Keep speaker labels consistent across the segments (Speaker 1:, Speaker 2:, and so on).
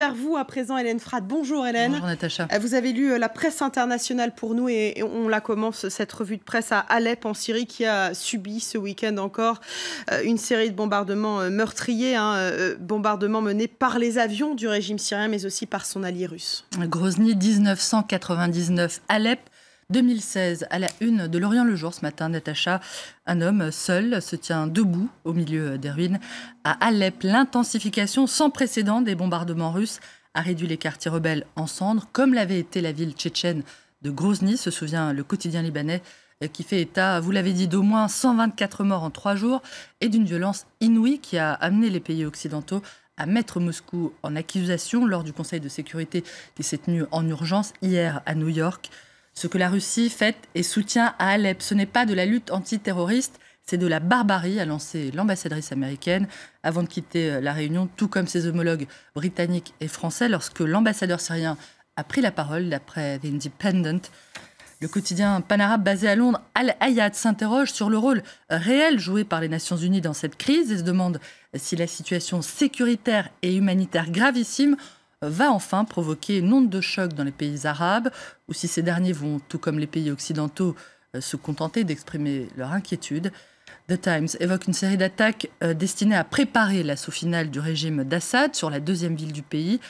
Speaker 1: Vers vous à présent, Hélène Frade. Bonjour Hélène.
Speaker 2: Bonjour Natacha.
Speaker 1: Vous avez lu la presse internationale pour nous et on la commence, cette revue de presse à Alep en Syrie qui a subi ce week-end encore une série de bombardements meurtriers, bombardements menés par les avions du régime syrien mais aussi par son allié russe.
Speaker 2: Grozny 1999, Alep 2016, à la une de L'Orient le Jour ce matin, Natacha, un homme seul se tient debout au milieu des ruines. À Alep, l'intensification sans précédent des bombardements russes a réduit les quartiers rebelles en cendres, comme l'avait été la ville tchétchène de Grozny, se souvient le quotidien libanais, qui fait état, vous l'avez dit, d'au moins 124 morts en 3 jours et d'une violence inouïe qui a amené les pays occidentaux à mettre Moscou en accusation lors du Conseil de sécurité qui s'est tenu en urgence hier à New York. Ce que la Russie fait et soutient à Alep, ce n'est pas de la lutte antiterroriste, c'est de la barbarie, a lancé l'ambassadrice américaine avant de quitter la Réunion, tout comme ses homologues britanniques et français, lorsque l'ambassadeur syrien a pris la parole d'après The Independent. Le quotidien panarabe basé à Londres, Al-Hayat, s'interroge sur le rôle réel joué par les Nations Unies dans cette crise et se demande si la situation sécuritaire et humanitaire gravissime va enfin provoquer une onde de choc dans les pays arabes, ou si ces derniers vont, tout comme les pays occidentaux, se contenter d'exprimer leur inquiétude. The Times évoque une série d'attaques destinées à préparer l'assaut final du régime d'Assad sur la deuxième ville du pays.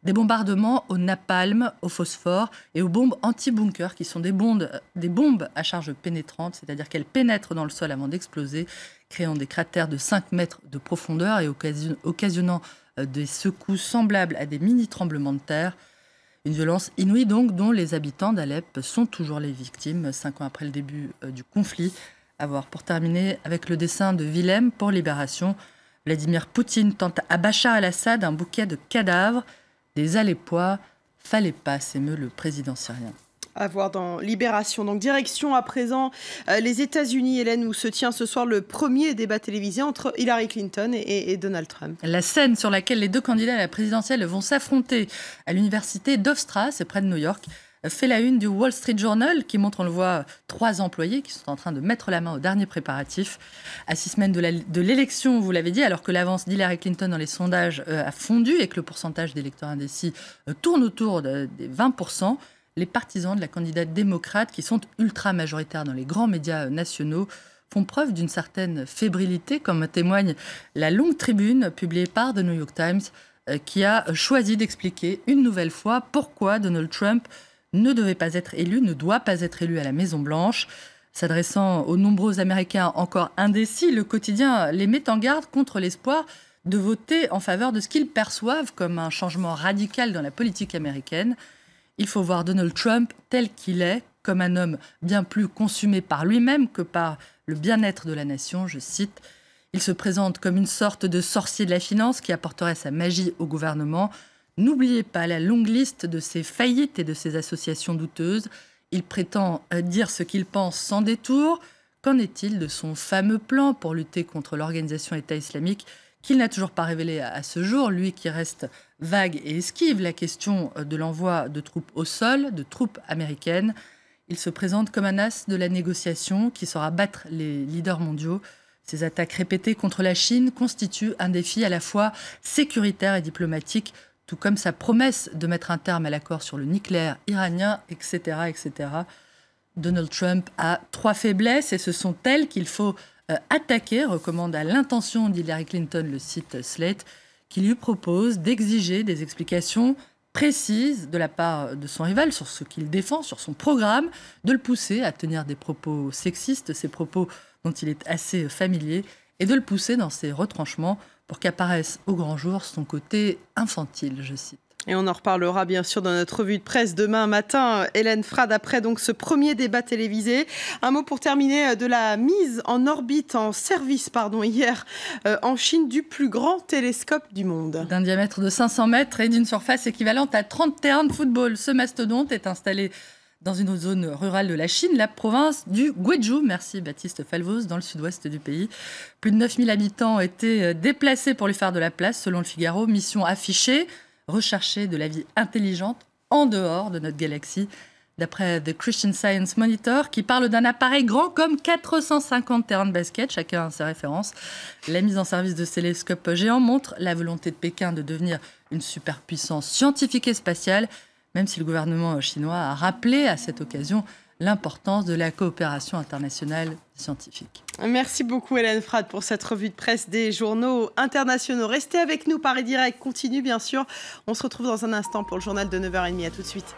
Speaker 2: Des bombardements au napalm, au phosphore et aux bombes anti-bunker, qui sont des bombes à charge pénétrante, c'est-à-dire qu'elles pénètrent dans le sol avant d'exploser, créant des cratères de 5 mètres de profondeur et occasionnant des secousses semblables à des mini-tremblements de terre. Une violence inouïe donc, dont les habitants d'Alep sont toujours les victimes, 5 ans après le début du conflit. À voir pour terminer avec le dessin de Willem pour Libération. Vladimir Poutine tente à Bachar el-Assad un bouquet de cadavres. Les Aleppois, fallait pas, s'émeut le président syrien.
Speaker 1: À voir dans Libération. Donc direction à présent les États-Unis, Hélène, où se tient ce soir le premier débat télévisé entre Hillary Clinton et Donald Trump.
Speaker 2: La scène sur laquelle les deux candidats à la présidentielle vont s'affronter à l'université d'Hofstra, c'est près de New York, fait la une du Wall Street Journal qui montre, on le voit, 3 employés qui sont en train de mettre la main aux derniers préparatifs. À 6 semaines de l'élection, vous l'avez dit, alors que l'avance d'Hillary Clinton dans les sondages a fondu et que le pourcentage d'électeurs indécis tourne autour des 20%, les partisans de la candidate démocrate, qui sont ultra majoritaires dans les grands médias nationaux, font preuve d'une certaine fébrilité, comme témoigne la longue tribune publiée par The New York Times, qui a choisi d'expliquer une nouvelle fois pourquoi Donald Trump ne doit pas être élu à la Maison-Blanche. S'adressant aux nombreux Américains encore indécis, le quotidien les met en garde contre l'espoir de voter en faveur de ce qu'ils perçoivent comme un changement radical dans la politique américaine. Il faut voir Donald Trump tel qu'il est, comme un homme bien plus consumé par lui-même que par le bien-être de la nation, je cite. Il se présente comme une sorte de sorcier de la finance qui apporterait sa magie au gouvernement. N'oubliez pas la longue liste de ses faillites et de ses associations douteuses. Il prétend dire ce qu'il pense sans détour. Qu'en est-il de son fameux plan pour lutter contre l'organisation État islamique qu'il n'a toujours pas révélé à ce jour, lui qui reste vague et esquive la question de l'envoi de troupes au sol, de troupes américaines. Il se présente comme un as de la négociation qui saura battre les leaders mondiaux. Ces attaques répétées contre la Chine constituent un défi à la fois sécuritaire et diplomatique, tout comme sa promesse de mettre un terme à l'accord sur le nucléaire iranien, etc., etc. Donald Trump a 3 faiblesses et ce sont elles qu'il faut attaquer, recommande à l'intention d'Hillary Clinton le site Slate, qui lui propose d'exiger des explications précises de la part de son rival sur ce qu'il défend, sur son programme, de le pousser à tenir des propos sexistes, ces propos dont il est assez familier, et de le pousser dans ses retranchements pour qu'apparaisse au grand jour son côté infantile, je cite.
Speaker 1: Et on en reparlera bien sûr dans notre revue de presse demain matin. Hélène Frade, après donc ce premier débat télévisé. Un mot pour terminer de la mise en orbite, en service, hier en Chine, du plus grand télescope du monde.
Speaker 2: D'un diamètre de 500 mètres et d'une surface équivalente à 30 terrains de football. Ce mastodonte est installé dans une zone rurale de la Chine, la province du Guizhou. Merci Baptiste Falvoz, dans le sud-ouest du pays. Plus de 9000 habitants ont été déplacés pour lui faire de la place, selon le Figaro. Mission affichée, rechercher de la vie intelligente en dehors de notre galaxie, d'après The Christian Science Monitor, qui parle d'un appareil grand comme 450 terrains de basket, chacun a ses références. La mise en service de ce télescope géant montre la volonté de Pékin de devenir une superpuissance scientifique et spatiale, même si le gouvernement chinois a rappelé à cette occasion l'importance de la coopération internationale scientifique.
Speaker 1: Merci beaucoup Hélène Frade pour cette revue de presse des journaux internationaux. Restez avec nous, Paris Direct continue bien sûr. On se retrouve dans un instant pour le journal de 9h30. À tout de suite.